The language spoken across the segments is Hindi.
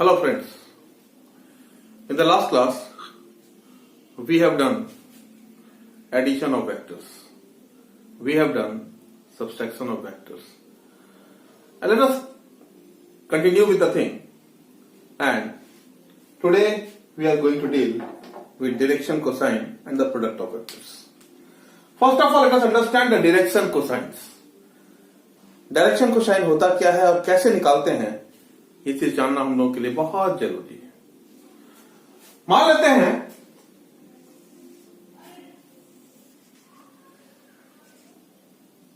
Hello friends, in the last class we have done addition of vectors, we have done subtraction of vectors, and let us continue with the thing. And today we are going to deal with direction cosine and the product of vectors. First of all, let us understand the direction cosines. Direction cosine होता क्या है और कैसे निकालते हैं, ये चीज जानना हम लोगों के लिए बहुत जरूरी है। मान लेते हैं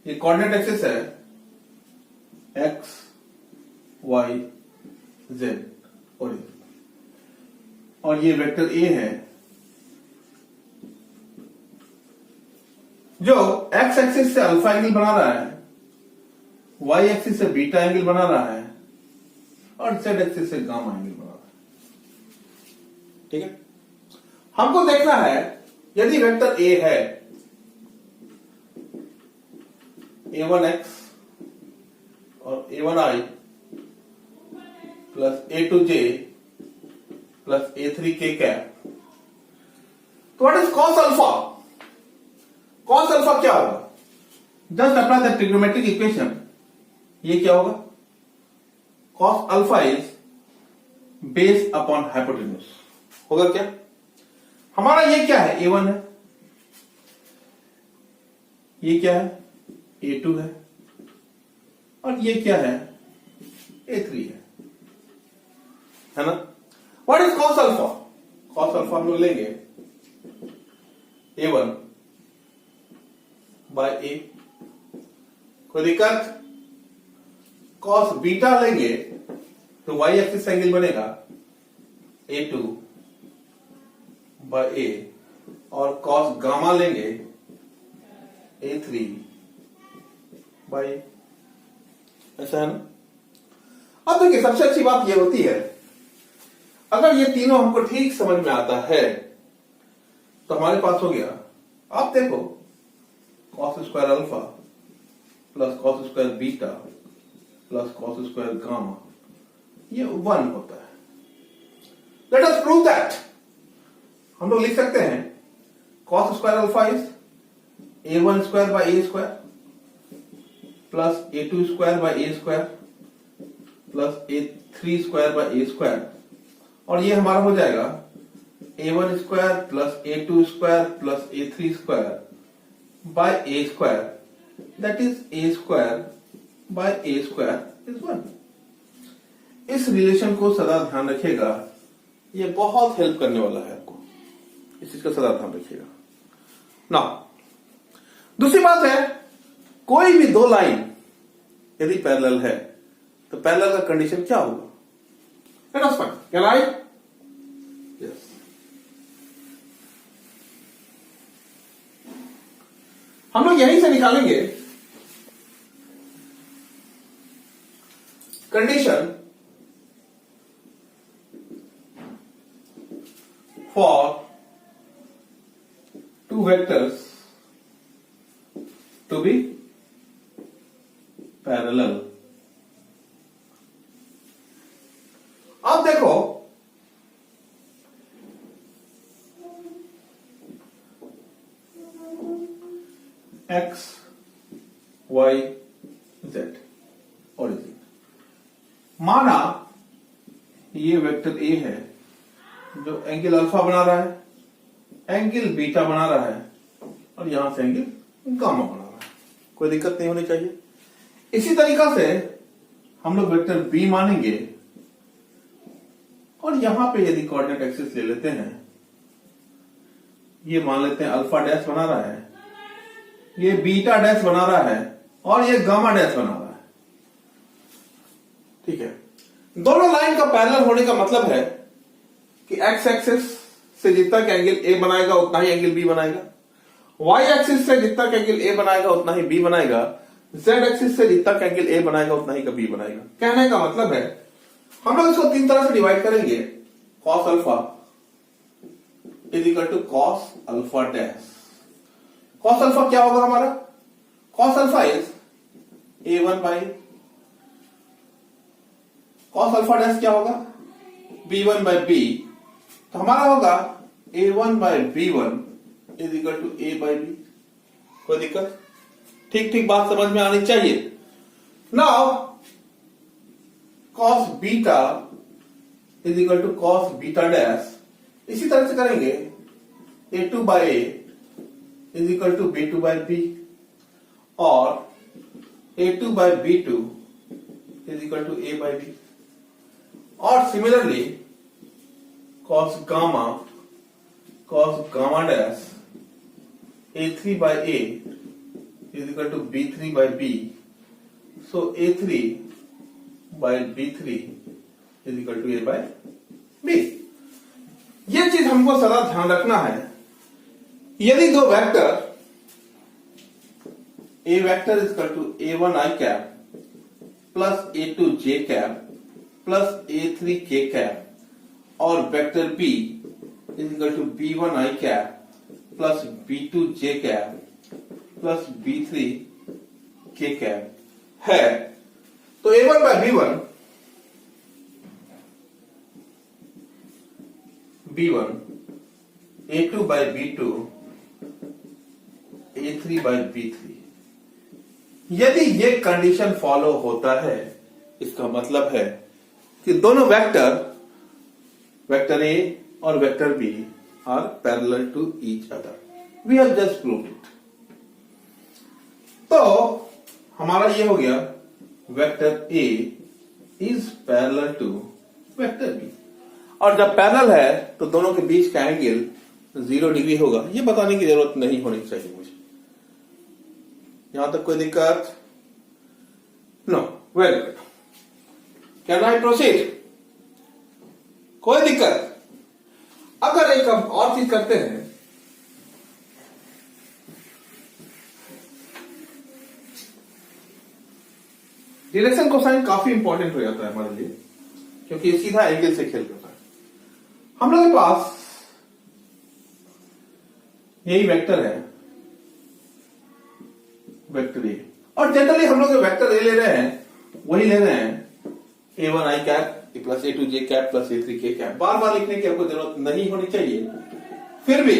ये कोऑर्डिनेट एक्सिस है x, y, z और ये वेक्टर a है जो x एक्सिस से अल्फा एंगल बना रहा है, y एक्सिस से बीटा एंगल बना रहा है और z एक्सिस से गामा एंगल बना रहा है। ठीक है, हमको देखना है यदि वेक्टर a है a1x और a1i plus a2j plus a3k cap, तो what is cos alpha? Cos alpha क्या होगा? Just apply the trigonometric equation. ये क्या होगा? Cos alpha is based upon hypotenuse होगा। क्या हमारा ये क्या है? a1 है, ये क्या है? a2 है और ये क्या है? a3 है ना? What is cos alpha? Cos alpha हम लोग लेंगे a1 बाय a, कोई दिक्कत? कॉस बीटा लेंगे तो y एक्सिस एंगल बनेगा a2 बाय a और कॉस गामा लेंगे a3 बाय, ऐसा है ना? अब देखिए, सबसे अच्छी बात यह होती है अगर ये तीनों हमको ठीक समझ में आता है तो हमारे पास हो गया, आप देखो, cos square alpha plus cos square beta plus cos square gamma, ये 1 होता है। Let us prove that. हम लोग लिख सकते हैं cos square alpha is a1 square by a square plus a2 square by a square plus a3 square by a square, और ये हमारा हो जाएगा a1 square plus a2 square plus a3 square by a square, that is a square by a square is 1। इस रिलेशन को सदा ध्यान रखिएगा, ये बहुत हेल्प करने वाला है आपको, इस चीज का सदा ध्यान रखिएगा ना। दूसरी बात है, कोई भी दो लाइन यदि पैरेलल है तो पैरेलल का कंडीशन क्या होगा? Let us find. Can I? Yes. हम लोग यहीं से निकालेंगे condition for two vectors to be parallel। अब देखो, x, y, z ओरिजिन। माना ये वेक्टर a है जो एंगल अल्फा बना रहा है, एंगल बीटा बना रहा है और यहां से एंगल गामा बना रहा है, कोई दिक्कत नहीं होनी चाहिए। इसी तरीका से हम लोग वेक्टर बी मानेंगे और यहां पे यदि कोऑर्डिनेट एक्सिस ले लेते हैं, ये मान लेते हैं अल्फा डैश बना रहा है, ये बीटा डैश बना रहा है और ये गामा डैश बना रहा है। ठीक है, दोनों लाइन का पैरेलल होने का मतलब है कि x एक्सिस से जितना का एंगल a बनाएगा उतना ही एंगल b बनाएगा, y एक्सिस से जितना का एंगल a बनाएगा उतना ही b बनाएगा, z एक्सिस से जितना का एंगल a बनाएगा उतना ही का b बनाएगा। कहने का मतलब है हम लोग इसको तीन तरह से डिवाइड करेंगे। cos alpha is equal to cos alpha dash. cos alpha क्या होगा हमारा? cos alpha is a1 by cos alpha dash क्या होगा? B1 by B, तो हमारा होगा A1 by B1 is equal to A by B। कोई दिक्कत? ठीक ठीक बात समझ में आनी चाहिए। Now cos beta is equal to cos beta dash, इसी तरह से करेंगे A2 by A is equal to B2 by B, और A2 by B2 is equal to A by B, और similarly cos gamma dash A3 by A is equal to B3 by B, so A3 by B3 is equal to A by B। ये चीज हमको सदा ध्यान रखना है। यदि दो vector A vector is equal to A1 I cap plus A2 J cap plus A3 K cap और vector B is equal to B1 I cap plus B2 J cap plus B3 K cap है, तो A1 by B1 B1 A2 by B2 A3 by B3, यदि ये कंडीशन फॉलो होता है इसका मतलब है कि दोनों वेक्टर A और vector B are parallel to each other. We have just proved it. तो हमारा ये हो गया vector A is parallel to vector B, और जब पैरेलल है तो दोनों के बीच का एंगल 0 डिग्री होगा। ये बताने की जरूरत नहीं होनी चाहिए मुझे। यहां तक कोई दिक्कत? No, very good. Can I proceed? कोई दिक्कत? अगर एक हम और चीज करते हैं, डायरेक्शन कोसाइन काफी इंपॉर्टेंट हो जाता है हमारे लिए, क्योंकि ये सीधा एंगल से खेल करता है। हम लोग के पास यही वेक्टर है, वेक्टर ए, और जनरली हम लोग वेक्टर ए ले रहे हैं, वही ले रहे हैं A1 I cap plus A2 J cap plus A3 K cap. बार बार लिखने की आपको जरूरत नहीं होनी चाहिए। फिर भी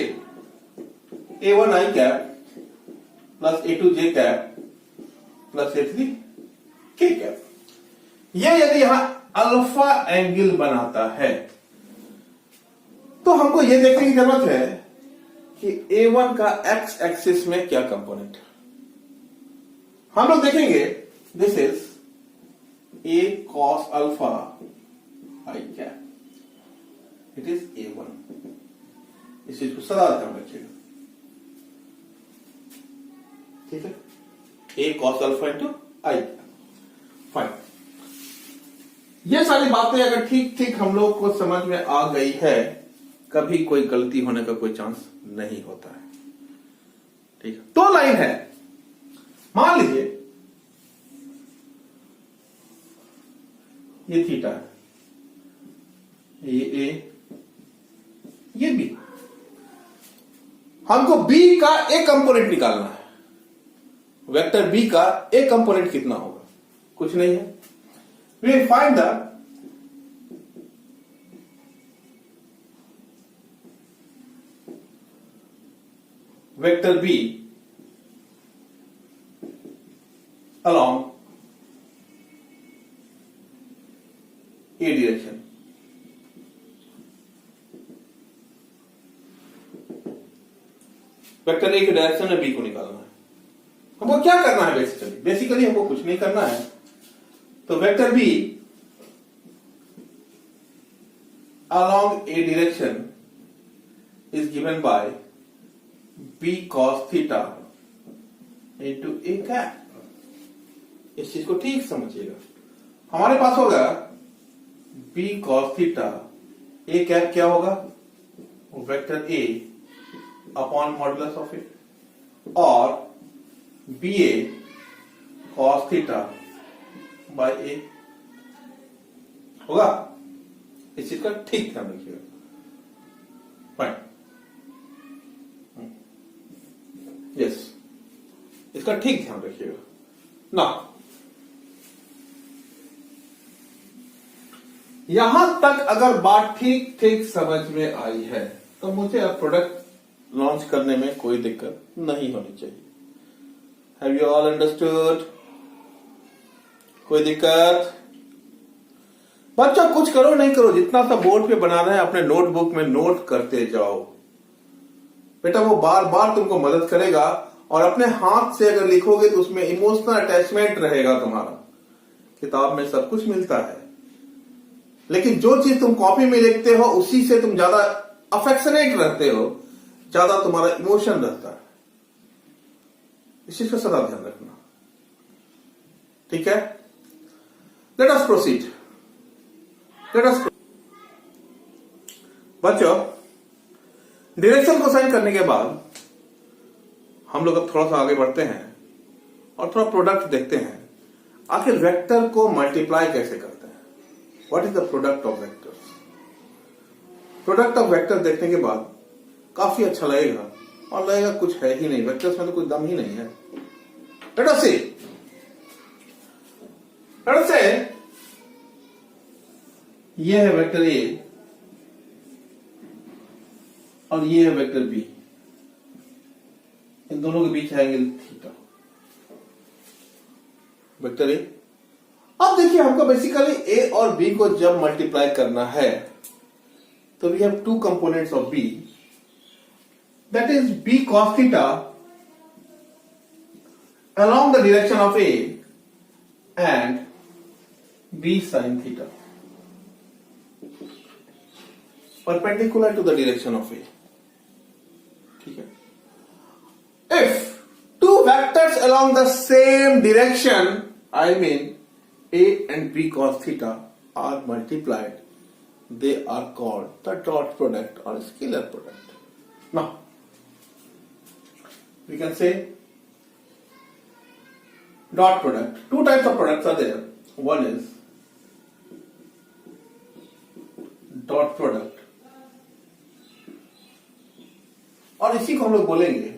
A1 I cap plus A2 J cap plus A3 K cap, ये यदि यहां अल्फा एंगल बनाता है तो हमको ये देखने की जरूरत है कि A1 का एक्स एक्सिस में क्या कंपोनेंट है। हम लोग देखेंगे this is A cos alpha I cap, it is A1। इस चीज को सदा ध्यान रखिएगा, ठीक है। A cos alpha into I cap, fine. ये सारी बातें अगर ठीक ठीक हम लोग को समझ में आ गई है, कभी कोई गलती होने का कोई चांस नहीं होता है, ठीक है। दो लाइन है, मान लीजिए ये थीटा है, ये ए, ये बी। हमको बी का एक कंपोनेंट निकालना है। वेक्टर बी का एक कंपोनेंट कितना होगा? कुछ नहीं है। We find the vector B along A direction। Vector A के डायरेक्शन में बी को निकालना है। हमको क्या करना है? बेसिकली हमको कुछ नहीं करना है। तो vector B along A direction is given by B cos theta into A cap। इस चीज को ठीक समझिएगा। हमारे पास होगा B cos theta, A cap क्या होगा? Vector A upon modulus of A, और BA cos theta by A होगा। इस चीज का ठीक ध्यान रखिएगा। फाइन, यस, इसका ठीक ध्यान रखिएगा ना। यहां तक अगर बात ठीक ठीक समझ में आई है तो मुझे अब प्रोडक्ट लॉन्च करने में कोई दिक्कत नहीं होनी चाहिए। Have you all understood? कोई दिक्कत? बच्चों कुछ करो नहीं करो, जितना सा बोर्ड पे बना रहे हैं अपने नोटबुक में नोट करते जाओ बेटा, वो बार बार तुमको मदद करेगा। और अपने हाथ से अगर लिखोगे तो उसमें इमोशनल अटैचमेंट रहेगा तुम्हारा। किताब में सब कुछ मिलता है, लेकिन जो चीज तुम कॉपी में लिखते हो उसी से तुम ज्यादा अफेक्शनेट रहते हो, ज्यादा तुम्हारा इमोशन रहता है। इस चीज का सदा ध्यान रखना, ठीक है? Let us proceed. बच्चों, डायरेक्शन को साइन करने के बाद हम लोग अब थोड़ा सा आगे बढ़ते हैं और थोड़ा प्रोडक्ट देखते हैं। आखिर वेक्टर को मल्टीप्लाई कैसे करते हैं? What is the product of vectors? Product of vector देखने के बाद काफी अच्छा लगेगा और लगेगा कुछ है ही नहीं, वेक्टर्स में तो कोई दम ही नहीं है। लेट अस से ये है वेक्टर ए और ये है वेक्टर बी, इन दोनों के बीच है एंगल थीटा। वेक्टर ए, अब देखिए हमको बेसिकली ए और बी को जब मल्टीप्लाई करना है तो we have two components of B, that is B cos theta along the direction of A and B sin theta perpendicular to the direction of A. ठीक है? If two vectors along the same direction, I mean A and B cos theta, are multiplied, they are called the dot product or scalar product. Now, we can say dot product. Two types of products are there. One is dot product और इसी को हम लोग बोलेंगे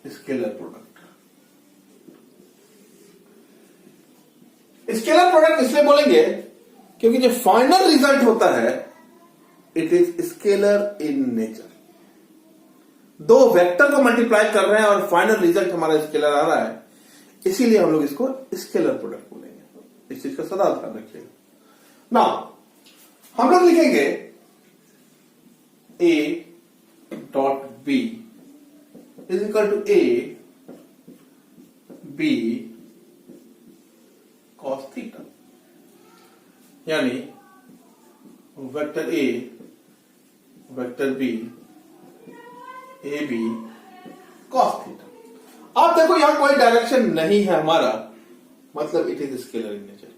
स्केलर प्रोडक्ट। स्केलर प्रोडक्ट इसलिए बोलेंगे क्योंकि जो फाइनल रिजल्ट होता है it is scalar in nature. दो वेक्टर को मल्टीप्लाई कर रहे हैं और फाइनल रिजल्ट हमारा स्केलर आ रहा है, इसीलिए हम लोग इसको स्केलर प्रोडक्ट बोलेंगे। इस चीज का सदा ध्यान रखिएगा। नाउ हम लोग लिखेंगे A dot B is equal to A B cos theta, यानी vector A vector B A B cos theta. आप देखो यहां कोई डायरेक्शन नहीं है हमारा, मतलब it is scalar in nature.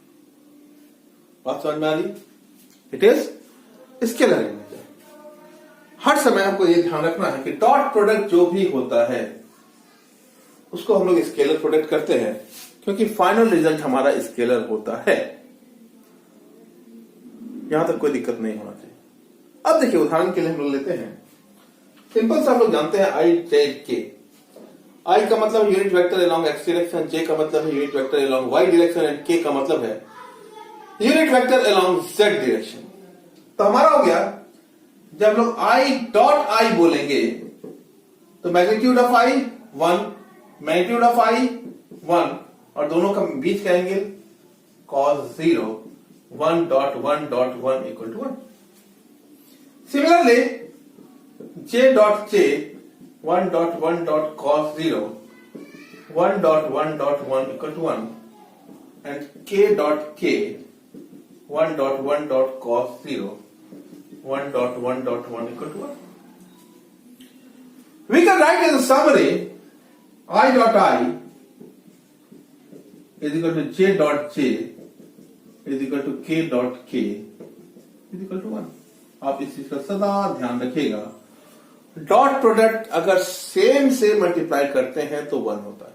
बात समझ में आ रही? It is scalar in nature. हर समय हमको ये ध्यान रखना है कि डॉट प्रोडक्ट जो भी होता है उसको हम लोग स्केलर प्रोडक्ट करते हैं क्योंकि फाइनल रिजल्ट हमारा स्केलर होता है। यहां तक कोई दिक्कत नहीं होना चाहिए। अब देखिए उदाहरण के लिए हम लोग लेते हैं, सिंपल से हम लोग जानते हैं आई जे के। आई का मतलब unit vector along X direction, J का मतलब है unit vector along Y direction and K का मतलब है unit vector along Z direction. तो हमारा हो गया, जब लोग आई डॉट आई बोलेंगे तो magnitude of I 1, magnitude of I 1 और दोनों का बीच का angle cos 0, 1 dot 1 dot 1 equal to 1. Similarly, j dot j 1 dot 1 dot cos 0, 1 dot 1 dot 1 equal to 1 and k dot k 1 dot 1 dot cos 0, 1 dot 1 dot 1 equal to 1. We can write as a summary I dot I is equal to j dot j is equal to k dot k is equal to 1. आप इस चीज का सदा ध्यान रखिएगा। डॉट प्रोडक्ट अगर सेम से मल्टीप्लाई करते हैं तो 1 होता है।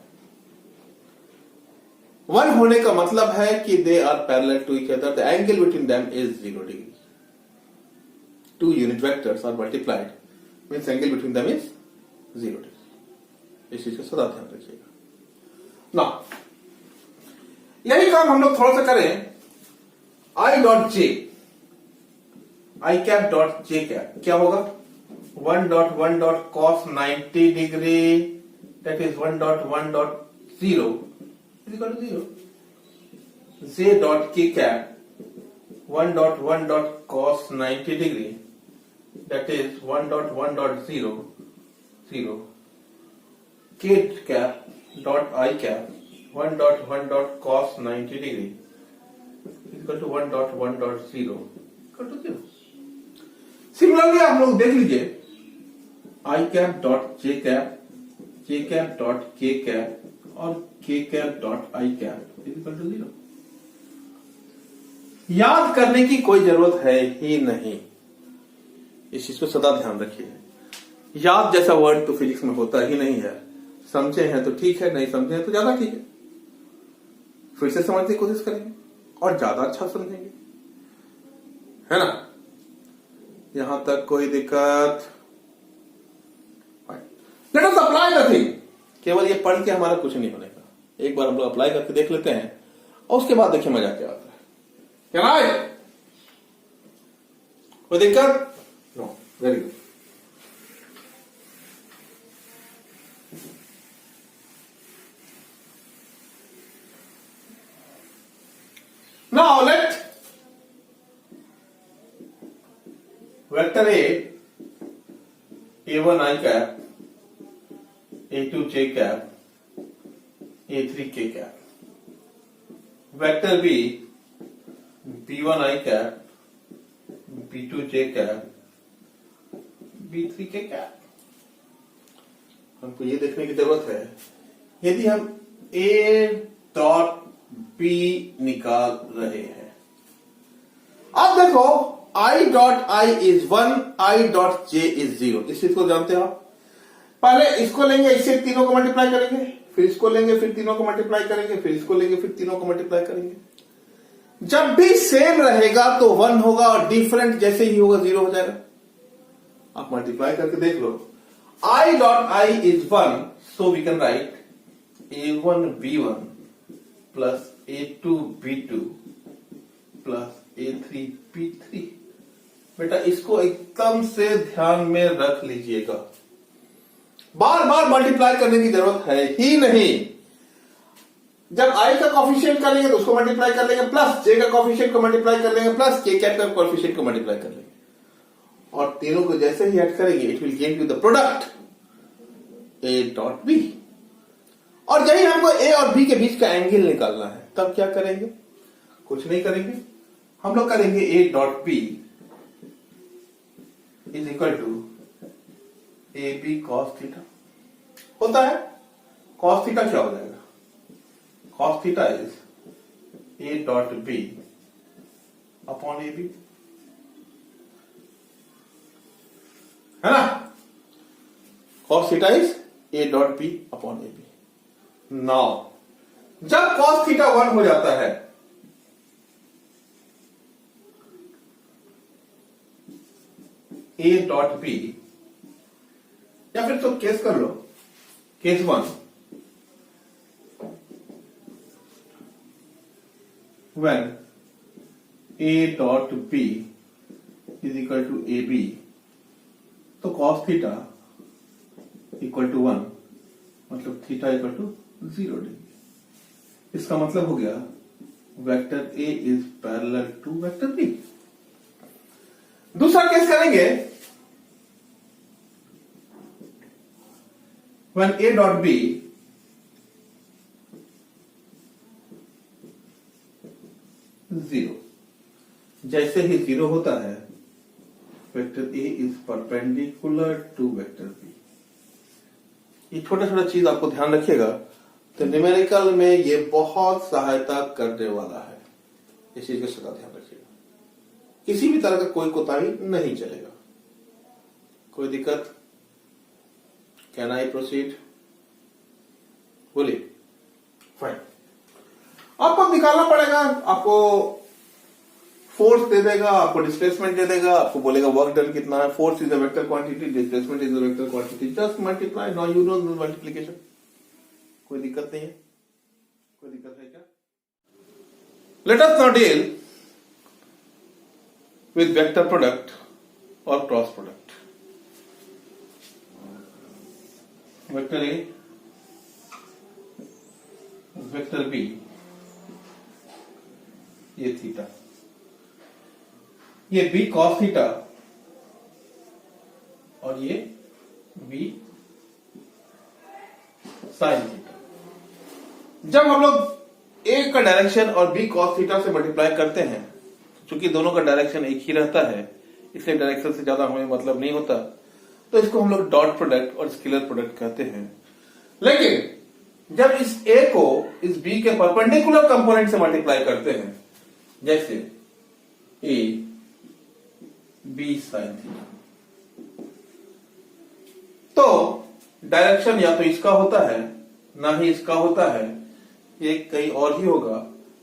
1 होने का मतलब है कि they are parallel to each other, the angle between them is 0 degree. Two unit vectors are multiplied means angle between them is 0 degree। इस चीज का सदा ध्यान रखिएगा। ना यही काम हम लोग थोड़ा सा करें I dot J, I cap dot J cap क्या होगा? 1.1 cos 90 degree, that is 1.1.0 is equal to 0. J dot k cap 1.1 cos 90 degree, that is 1.1.0 0. K cap dot I cap 1.1 cos 90 degree is equal to 1.1.0 equal to 0. Similarly आप लोग देख लीजिए, I cap dot J cap, J cap dot K cap और K cap dot I cap is equal to 0। याद करने की कोई जरूरत है ही नहीं, इस चीज को सदा ध्यान रखिए। याद जैसा वर्ड तो फिजिक्स में होता ही नहीं है। समझे हैं तो ठीक है, नहीं समझे हैं तो ज्यादा ठीक है। फिर से समझने की कोशिश करेंगे और ज्यादा अच्छा समझेंगे, है ना? यहां तक कोई दिक्कत? Let us apply the thing. केवल ये पढ़ के हमारा कुछ नहीं बनेगा, एक बार हम लोग अप्लाई करके देख लेते हैं और उसके बाद देखिए मजा क्या आता है। क्या राय? कोई दिक्कत? No, very good. Now let vector A1 I cap, A2 J cap, A3 K cap. Vector B, B1 I cap, B2 J cap, B3 K cap. हमको ये देखने की जरूरत है, यदि हम A डॉट B निकाल रहे हैं, अब देखो I dot I is 1, I dot J is 0। इस चीज को जानते हो आप? पहले इसको लेंगे, इससे तीनों को मल्टीप्लाई करेंगे, फिर इसको लेंगे, फिर तीनों को मल्टीप्लाई करेंगे, फिर इसको लेंगे, फिर तीनों को मल्टीप्लाई करेंगे। जब भी सेम रहेगा तो 1 होगा और डिफरेंट जैसे ही होगा 0 हो जाएगा। आप मल्टीप्लाई करके देख लो। I dot I is 1, so we can write A1 B1 plus A2 B2 plus A3 B3। बेटा इसको एकदम से ध्यान में रख लीजिएगा, बार बार मल्टीप्लाई करने की जरूरत है ही नहीं। जब I का कॉफिशिएंट करेंगे तो उसको मल्टीप्लाई कर लेंगे, प्लस J का कॉफिशिएंट को मल्टीप्लाई कर लेंगे, प्लस K कैप का कॉफिशिएंट को मल्टीप्लाई कर लेंगे, और तीनों को जैसे ही ऐड करेंगे it will give you the product A dot B। और यही हमको A और B के बीच का एंगल निकालना है, तब क्या करेंगे? कुछ नहीं करेंगे, हम लोग करेंगे A dot B is equal to A B cos theta. होता है कॉस थीटा क्या हो जाएगा? Cos theta is A dot B upon A B, है ना? Cos theta is A dot B upon A B. Now जब कॉस थीटा 1 हो जाता है ए डॉट बी, या फिर तो केस कर लो, case 1, when a dot b is equal to A B, तो कॉस थीटा इक्वल टू 1, मतलब थीटा इक्वल टू 0 डिग्री। इसका मतलब हो गया vector A is parallel to vector B। दूसरा केस करेंगे, when A dot B zero, जैसे ही 0 होता है vector A is perpendicular to vector B। ये छोटा छोटा चीज आपको ध्यान रखिएगा, तो न्यूमेरिकल में ये बहुत सहायता करने वाला है। इस चीज का सदा ध्यान रखिएगा, किसी भी तरह का कोई कोताही नहीं चलेगा। कोई दिक्कत? Can I proceed? बोलिए। फाइन, आपको निकालना पड़ेगा, आपको फोर्स दे देगा, आपको डिस्प्लेसमेंट दे देगा, आपको बोलेगा वर्क डन कितना है। Force is a vector quantity, displacement is a vector quantity, just multiply. Now you know multiplication. कोई दिक्कत नहीं है? कोई दिक्कत है क्या? Let us now deal with vector product or cross product. Vector A, vector B, ये थीटा, ये B cos थीटा और ये B sin थीटा। जब हम लोग A का डायरेक्शन और B cos थीटा से मल्टीप्लाई करते हैं, क्योंकि दोनों का डायरेक्शन एक ही रहता है, इसलिए डायरेक्शन से ज्यादा हमें मतलब नहीं होता, तो इसको हम लोग डॉट प्रोडक्ट और स्केलर प्रोडक्ट कहते हैं। लेकिन जब इस A को इस B के परपेंडिकुलर कंपोनेंट से मल्टीप्लाई करते हैं, जैसे A B sin थीटा, तो डायरेक्शन या तो इसका होता है ना ही इसका होता है, ये कहीं और ही होगा।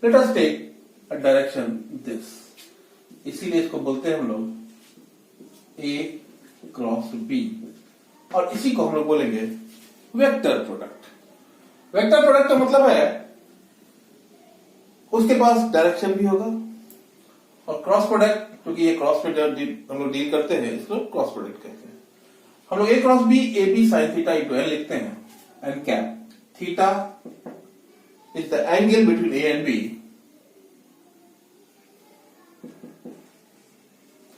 Let us take a direction this, इसीलिए इसको बोलते हैं हम लोग A क्रॉस B, और इसी को हम लोग बोलेंगे वेक्टर प्रोडक्ट। वेक्टर प्रोडक्ट का मतलब है उसके पास डायरेक्शन भी होगा, और क्रॉस प्रोडक्ट, क्योंकि ये क्रॉस पे हम लोग डील करते हैं, इसको क्रॉस प्रोडक्ट कहते हैं। हम लोग A cross B AB sin theta into N लिखते हैं, N cap theta is the angle between A and B,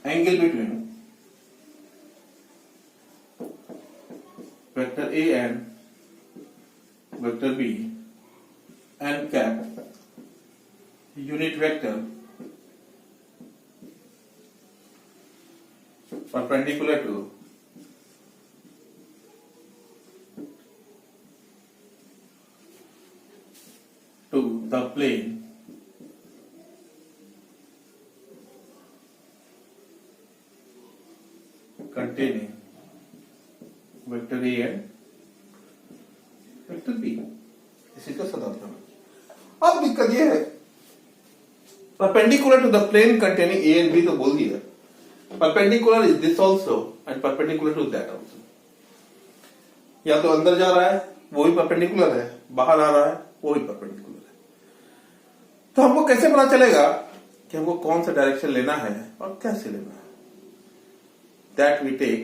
angle between vector A and vector B, N cap unit vector perpendicular to the plane containing vector A and vector B। इसी का सदा ध्यान रखिए। अब दिक्कत यह है, perpendicular to the plane containing A and B तो बोल दिया, perpendicular is this also and perpendicular to that also। या तो अंदर जा रहा है वो ही perpendicular है, बाहर आ रहा है वो ही perpendicular है। तो हमको कैसे पता चलेगा कि हमको कौन सा डायरेक्शन लेना है और कैसे लेना है? That we take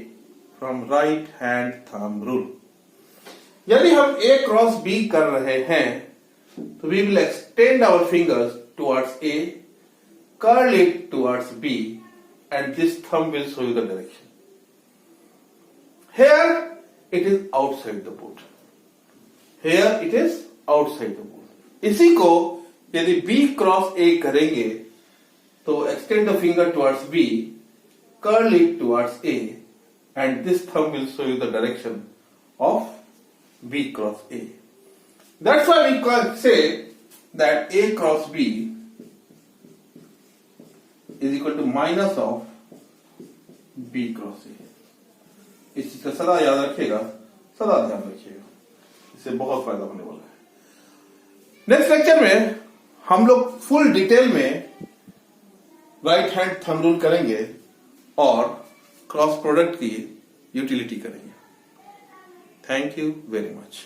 from right hand thumb rule। यदि हम A क्रॉस B कर रहे हैं तो we will extend our fingers towards A, curl it towards B, and this thumb will show you the direction। Here it is outside the board, here it is outside the board। इसी को यदि B क्रॉस A करेंगे तो extend the finger towards B, curl it towards A, and this thumb will show you the direction of B cross A। That's why we can say that A cross B is equal to minus of B cross A। इस चीज का सदा याद रखिएगा, सदा ध्यान रखिएगा, इससे बहुत फायदा होने वाला है। नेक्स्ट लेक्चर में हम लोग फुल डिटेल में राइट हैंड थंब रूल करेंगे और क्रॉस प्रोडक्ट की यूटिलिटी करेंगे। Thank you very much.